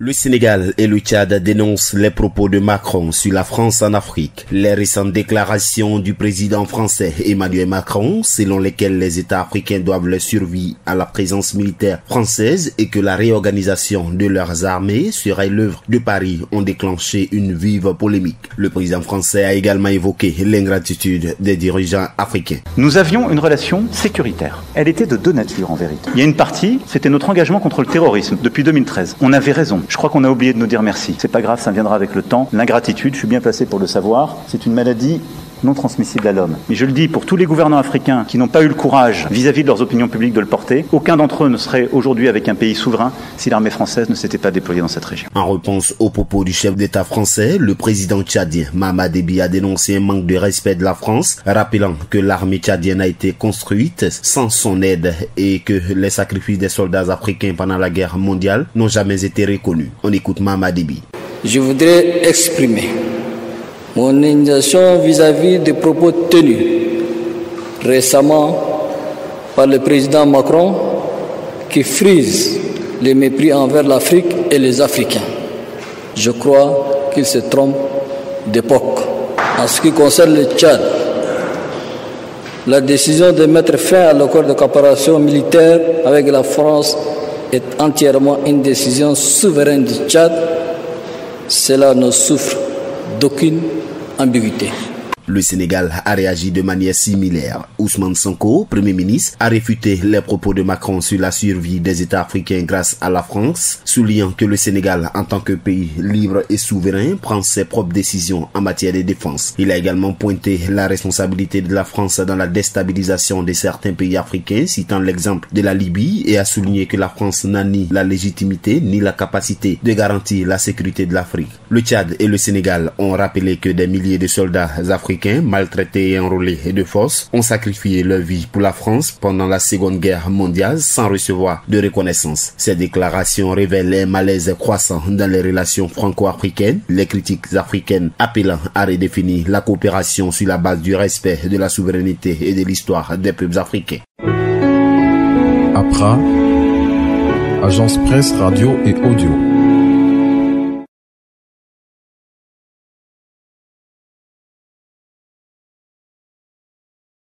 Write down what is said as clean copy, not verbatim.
Le Sénégal et le Tchad dénoncent les propos de Macron sur la France en Afrique. Les récentes déclarations du président français Emmanuel Macron, selon lesquelles les États africains doivent leur survie à la présence militaire française et que la réorganisation de leurs armées serait l'œuvre de Paris, ont déclenché une vive polémique. Le président français a également évoqué l'ingratitude des dirigeants africains. Nous avions une relation sécuritaire. Elle était de deux natures en vérité. Il y a une partie, c'était notre engagement contre le terrorisme depuis 2013. On avait raison. Je crois qu'on a oublié de nous dire merci. C'est pas grave, ça viendra avec le temps. L'ingratitude, je suis bien placé pour le savoir, c'est une maladie non transmissible à l'homme. Mais je le dis pour tous les gouvernants africains qui n'ont pas eu le courage vis-à-vis de leurs opinions publiques de le porter, aucun d'entre eux ne serait aujourd'hui avec un pays souverain si l'armée française ne s'était pas déployée dans cette région. En réponse aux propos du chef d'État français, le président tchadien Mahamat Déby a dénoncé un manque de respect de la France, rappelant que l'armée tchadienne a été construite sans son aide et que les sacrifices des soldats africains pendant la guerre mondiale n'ont jamais été reconnus. On écoute Mahamat Déby. Je voudrais exprimer mon indignation vis-à-vis des propos tenus récemment par le président Macron qui frise le mépris envers l'Afrique et les Africains. Je crois qu'il se trompe d'époque. En ce qui concerne le Tchad, la décision de mettre fin à l'accord de coopération militaire avec la France est entièrement une décision souveraine du Tchad. Cela ne souffre d'aucune ambiguïté. Le Sénégal a réagi de manière similaire. Ousmane Sonko, Premier ministre, a réfuté les propos de Macron sur la survie des États africains grâce à la France, soulignant que le Sénégal, en tant que pays libre et souverain, prend ses propres décisions en matière de défense. Il a également pointé la responsabilité de la France dans la déstabilisation de certains pays africains, citant l'exemple de la Libye, et a souligné que la France n'a ni la légitimité ni la capacité de garantir la sécurité de l'Afrique. Le Tchad et le Sénégal ont rappelé que des milliers de soldats africains maltraités et enrôlés de force ont sacrifié leur vie pour la France pendant la Seconde Guerre mondiale sans recevoir de reconnaissance. Ces déclarations révèlent un malaise croissant dans les relations franco-africaines, les critiques africaines appelant à redéfinir la coopération sur la base du respect de la souveraineté et de l'histoire des peuples africains. APRA, Agence Presse Radio et Audio.